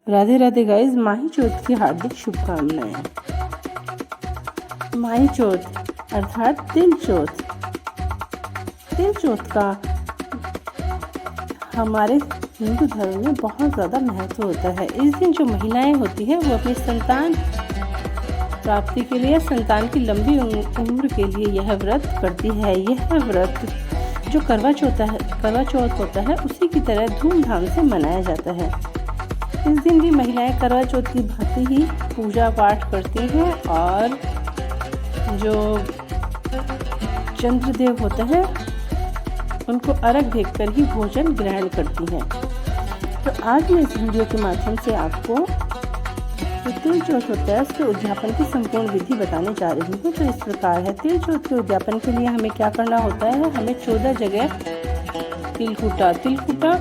Radhe Radhe guys, माही चौथ की हार्दिक शुभकामनाएं। माही चौथ अर्थात तिल चौथ। तिल चौथ का हमारे हिंदू धर्म में बहुत ज़्यादा महत्व होता है। इस दिन जो महिलाएं होती है वो अपनी संतान प्राप्ति के लिए, संतान की लंबी उम्र के लिए यह व्रत करती है। यह व्रत जो करवा चौथ होता है उसी की तरह धूमधाम से मनाया जाता है। इस दिन भी महिलाएं करवा चौथ की भांति ही पूजा पाठ करती हैं और जो चंद्रदेव होते हैं उनको अर्घ देकर ही भोजन ग्रहण करती हैं। तो आज मैं इस वीडियो के माध्यम से आपको जो तिल चौथ होता है उसके उद्यापन की संपूर्ण विधि बताने जा रही हूँ। तो इस प्रकार है। तिल चौथ के उद्यापन के लिए हमें क्या करना होता है, हमें 14 जगह तिलकुटा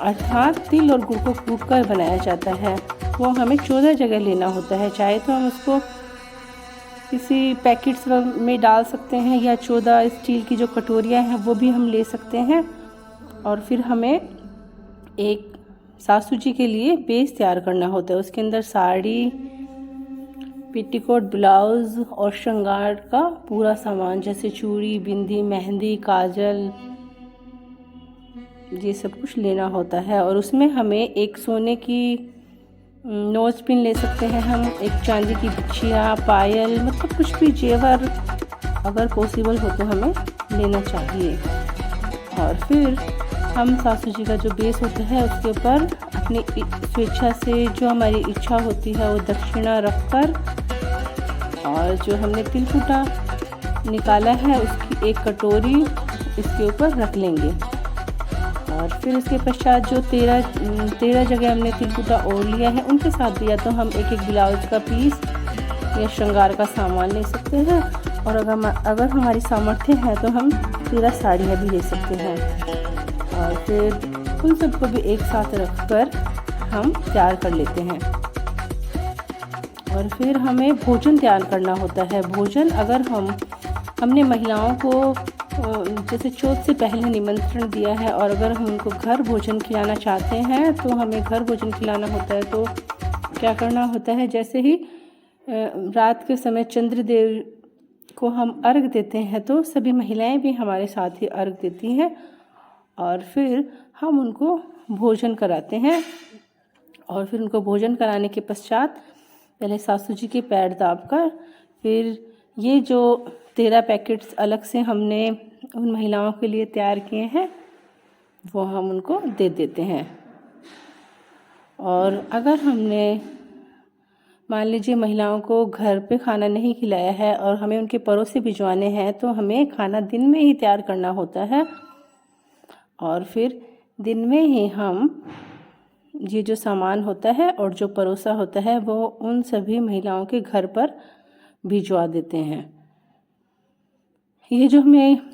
अर्थात तिल और गुड़ को कूटकर बनाया जाता है, वो हमें 14 जगह लेना होता है। चाहे तो हम उसको किसी पैकेट्स में डाल सकते हैं या 14 स्टील की जो कटोरियाँ हैं वो भी हम ले सकते हैं। और फिर हमें एक सासू जी के लिए बेस तैयार करना होता है। उसके अंदर साड़ी, पेटीकोट, ब्लाउज और श्रृंगार का पूरा सामान जैसे चूड़ी, बिंदी, मेहंदी, काजल, ये सब कुछ लेना होता है। और उसमें हमें एक सोने की नोज पिन ले सकते हैं हम, एक चांदी की बिछिया, पायल, मतलब कुछ भी जेवर अगर पॉसिबल हो तो हमें लेना चाहिए। और फिर हम सासू जी का जो बेस होता है उसके ऊपर अपनी स्वेच्छा से जो हमारी इच्छा होती है वो दक्षिणा रखकर और जो हमने तिलकुटा निकाला है उसकी एक कटोरी इसके ऊपर रख लेंगे। और फिर उसके पश्चात जो 13 जगह हमने तिलकुटा ओढ़ लिया है उनके साथ भी या तो हम एक ब्लाउज का पीस या श्रृंगार का सामान ले सकते हैं और अगर हमारी सामर्थ्य है तो हम 13 साड़ियाँ भी ले सकते हैं। और फिर उन सबको भी एक साथ रखकर हम तैयार कर लेते हैं। और फिर हमें भोजन तैयार करना होता है। भोजन अगर हमने महिलाओं को जैसे चौथ से पहले निमंत्रण दिया है और अगर हम उनको घर भोजन खिलाना चाहते हैं तो हमें घर भोजन खिलाना होता है। तो क्या करना होता है, जैसे ही रात के समय चंद्रदेव को हम अर्घ देते हैं तो सभी महिलाएं भी हमारे साथ ही अर्घ देती हैं और फिर हम उनको भोजन कराते हैं। और फिर उनको भोजन कराने के पश्चात पहले सासू जी के पैर दाबकर फिर ये जो 13 पैकेट्स अलग से हमने उन महिलाओं के लिए तैयार किए हैं वो हम उनको दे देते हैं। और अगर हमने मान लीजिए महिलाओं को घर पे खाना नहीं खिलाया है और हमें उनके पड़ोस से भिजवाने हैं तो हमें खाना दिन में ही तैयार करना होता है। और फिर दिन में ही हम ये जो सामान होता है और जो परोसा होता है वो उन सभी महिलाओं के घर पर भिजवा देते हैं। ये जो हमें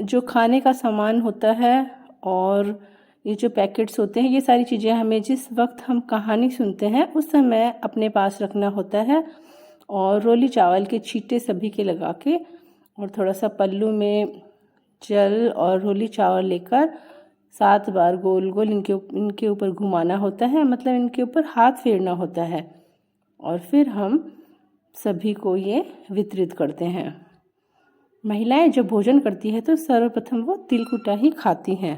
जो खाने का सामान होता है और ये जो पैकेट्स होते हैं ये सारी चीज़ें हमें जिस वक्त हम कहानी सुनते हैं उस समय अपने पास रखना होता है। और रोली चावल के छींटे सभी के लगा के और थोड़ा सा पल्लू में जल और रोली चावल लेकर 7 बार गोल गोल इनके ऊपर घुमाना होता है, मतलब इनके ऊपर हाथ फेरना होता है। और फिर हम सभी को ये वितरित करते हैं। महिलाएं जब भोजन करती है तो सर्वप्रथम वो तिलकुटा ही खाती हैं।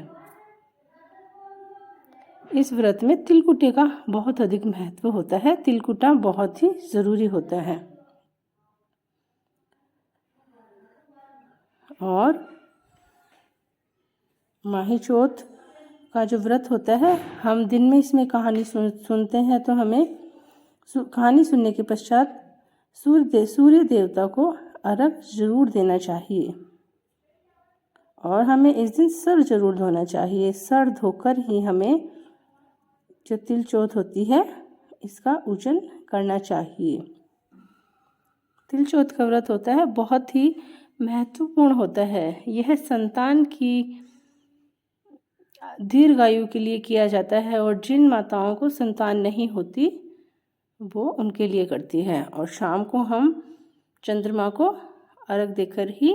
इस व्रत में तिलकुटे का बहुत अधिक महत्व होता है। तिलकुटा बहुत ही ज़रूरी होता है। और माही चौथ का जो व्रत होता है हम दिन में इसमें कहानी सुनते हैं तो हमें कहानी सुनने के पश्चात सूर्य देवता को अर्घ जरूर देना चाहिए। और हमें इस दिन सर जरूर धोना चाहिए। सर धोकर ही हमें जो तिल चौथ होती है इसका पूजन करना चाहिए। तिल चौथ का व्रत होता है बहुत ही महत्वपूर्ण होता है। यह संतान की दीर्घायु के लिए किया जाता है और जिन माताओं को संतान नहीं होती वो उनके लिए करती है। और शाम को हम चंद्रमा को अर्घ देकर ही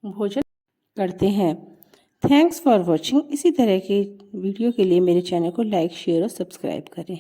भोजन करते हैं। Thanks for watching. इसी तरह के वीडियो के लिए मेरे चैनल को लाइक, शेयर और सब्सक्राइब करें।